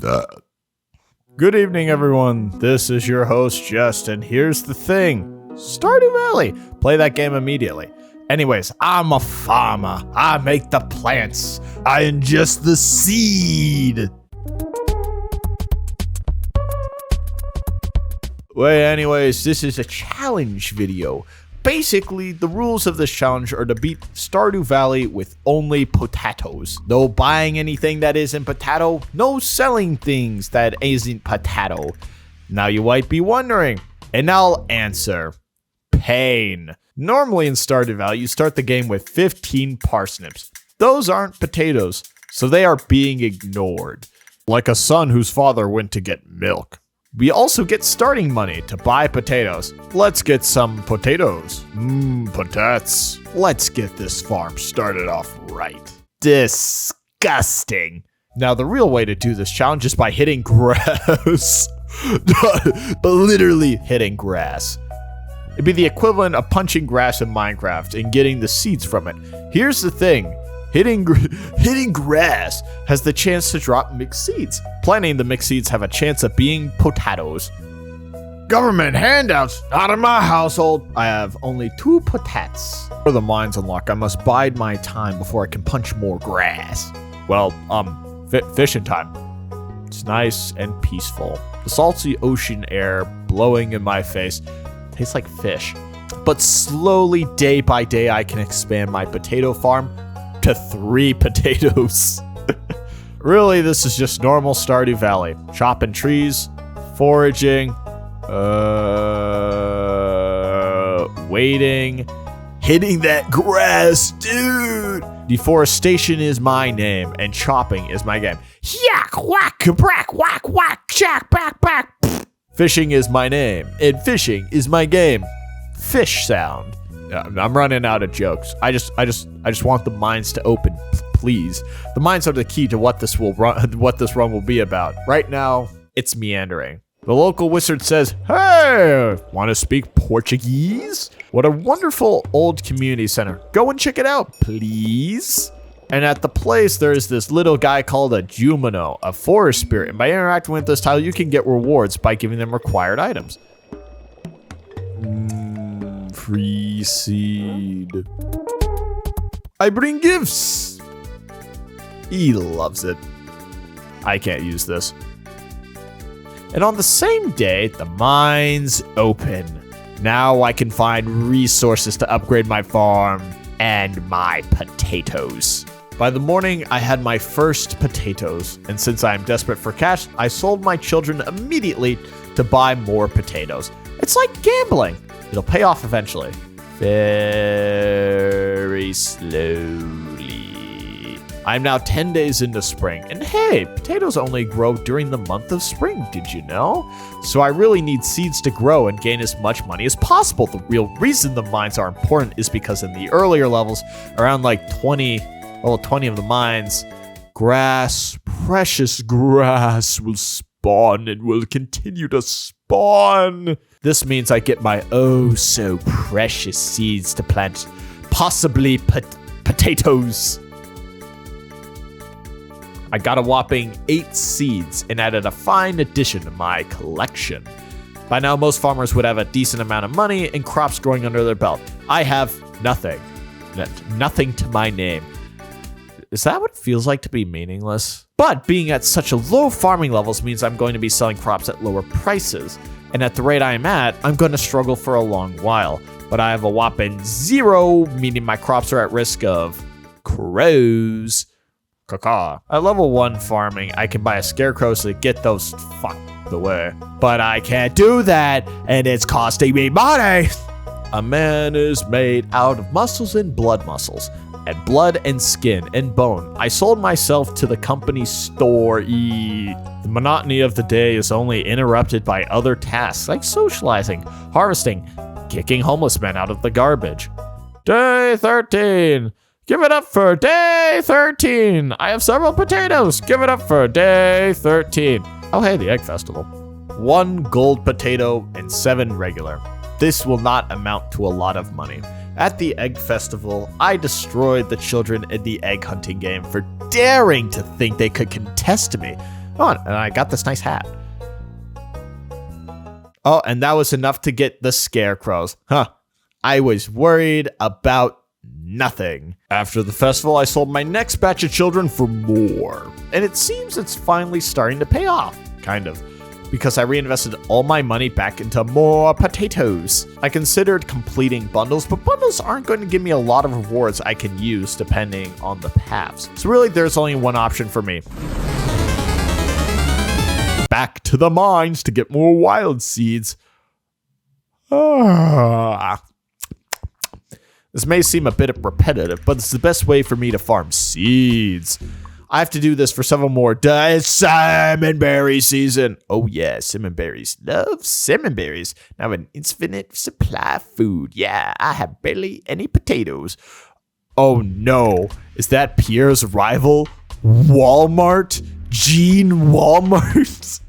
Good evening, everyone. This is your host, Just, and here's the thing. Stardew Valley. Play that game immediately. Anyways, I'm a farmer. I make the plants. I ingest the seed. Anyways, this is a challenge video. Basically, the rules of this challenge are to beat Stardew Valley with only potatoes. No buying anything that isn't potato, no selling things that isn't potato. Now you might be wondering, and I'll answer. Pain. Normally in Stardew Valley, you start the game with 15 parsnips. Those aren't potatoes, so they are being ignored. Like a son whose father went to get milk. We also get starting money to buy potatoes. Let's get some potatoes. Potats. Let's get this farm started off right. Disgusting. Now, the real way to do this challenge is by hitting grass. But literally hitting grass. It'd be the equivalent of punching grass in Minecraft and getting the seeds from it. Here's the thing. Hitting grass has the chance to drop mixed seeds. Planting the mixed seeds have a chance of being potatoes. Government handouts, not in my household. I have only 2 potats. For the mines unlock, I must bide my time before I can punch more grass. Well, fishing time. It's nice and peaceful. The salty ocean air blowing in my face tastes like fish. But slowly, day by day, I can expand my potato farm to 3 potatoes. Really, this is just normal Stardew Valley. Chopping trees, foraging, waiting, hitting that grass, dude. Deforestation is my name, and chopping is my game. Yak, whack, brack, whack, whack, jack, back, back. Fishing is my name, and fishing is my game. Fish sound. I'm running out of jokes. I just want the mines to open, please. The mines are the key to what this run will be about. Right now, it's meandering. The local wizard says, "Hey, want to speak Portuguese? What a wonderful old community center. Go and check it out, please." And at the place, there's this little guy called a Jumino, a forest spirit. And by interacting with this tile, you can get rewards by giving them required items. Free seed. I bring gifts. He loves it. I can't use this. And on the same day, the mines open. Now I can find resources to upgrade my farm and my potatoes. By the morning, I had my first potatoes, and since I am desperate for cash, I sold my children immediately to buy more potatoes. It's like gambling. It'll pay off eventually. Very slowly. I'm now 10 days into spring, and hey, potatoes only grow during the month of spring, did you know? So I really need seeds to grow and gain as much money as possible. The real reason the mines are important is because in the earlier levels, around like 20 of the mines, grass, precious grass will spawn and will continue to spawn. This means I get my oh so precious seeds to plant, possibly potatoes. I got a whopping 8 seeds and added a fine addition to my collection. By now, most farmers would have a decent amount of money and crops growing under their belt. I have nothing. Nothing to my name. Is that what it feels like to be meaningless? But being at such a low farming levels means I'm going to be selling crops at lower prices. And at the rate I'm at, I'm going to struggle for a long while. But I have a whopping 0, meaning my crops are at risk of crows. Caca. At level 1 farming, I can buy a scarecrow to get those fucked away. But I can't do that, and it's costing me money. A man is made out of muscles and blood muscles. And blood and skin and bone. I sold myself to the company store. The monotony of the day is only interrupted by other tasks like socializing, harvesting, kicking homeless men out of the garbage. Day 13. Give it up for day 13. I have several potatoes. Give it up for day 13. Oh, hey, the egg festival. 1 gold potato and 7 regular. This will not amount to a lot of money. At the egg festival, I destroyed the children in the egg hunting game for daring to think they could contest me. Oh, and I got this nice hat. Oh, and that was enough to get the scarecrows. Huh. I was worried about nothing. After the festival, I sold my next batch of children for more. And it seems it's finally starting to pay off. Kind of. Because I reinvested all my money back into more potatoes. I considered completing bundles, but bundles aren't going to give me a lot of rewards I can use depending on the paths. So really, there's only one option for me. Back to the mines to get more wild seeds. This may seem a bit repetitive, but it's the best way for me to farm seeds. I have to do this for several more days. Salmonberry season. Oh yeah, salmonberries. Love salmonberries. Now an infinite supply of food. Yeah, I have barely any potatoes. Oh no, is that Pierre's rival? Walmart? Gene Walmart?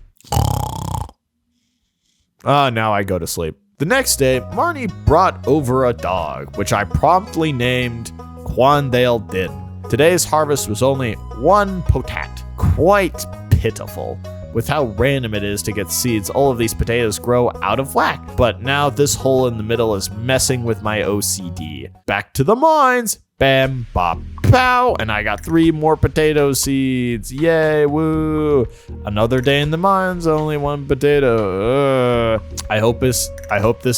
Now I go to sleep. The next day, Marnie brought over a dog, which I promptly named Quandale Din. Today's harvest was only one potat. Quite pitiful. With how random it is to get seeds, all of these potatoes grow out of whack. But now this hole in the middle is messing with my OCD. Back to the mines. Bam, bop, pow. And I got 3 more potato seeds. Yay, woo. Another day in the mines, only 1 potato. I hope this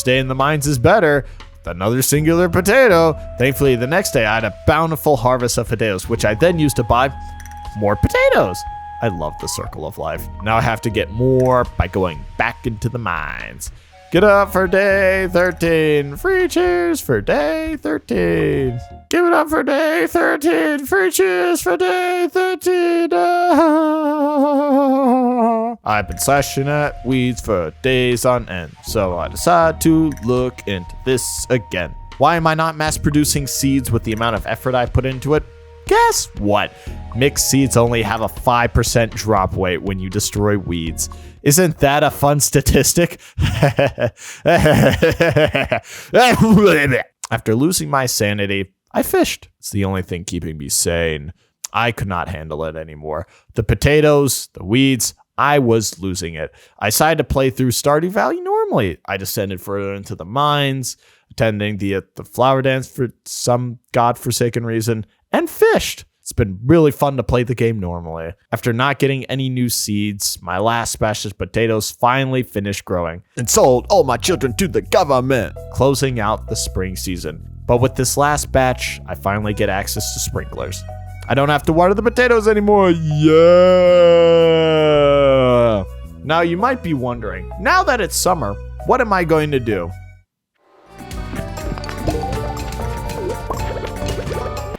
day in the mines is better. Another singular potato. Thankfully, the next day I had a bountiful harvest of potatoes, which I then used to buy more potatoes. I love the circle of life. Now I have to get more by going back into the mines. Get up for day 13. Free cheers for day 13. Give it up for day 13. Free cheers for day 13. I've been slashing at weeds for days on end, so I decided to look into this again. Why am I not mass producing seeds with the amount of effort I put into it? Guess what? Mixed seeds only have a 5% drop rate when you destroy weeds. Isn't that a fun statistic? After losing my sanity, I fished. It's the only thing keeping me sane. I could not handle it anymore. The potatoes, the weeds, I was losing it. I decided to play through Stardew Valley normally. I descended further into the mines, attending the flower dance for some godforsaken reason, and fished. It's been really fun to play the game normally. After not getting any new seeds, my last batch of potatoes finally finished growing and sold all my children to the government, closing out the spring season. But with this last batch, I finally get access to sprinklers. I don't have to water the potatoes anymore. Yeah! Now you might be wondering, now that it's summer, what am I going to do?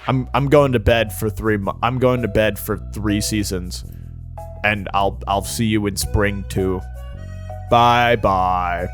I'm going to bed for 3 seasons, and I'll see you in spring too. Bye bye.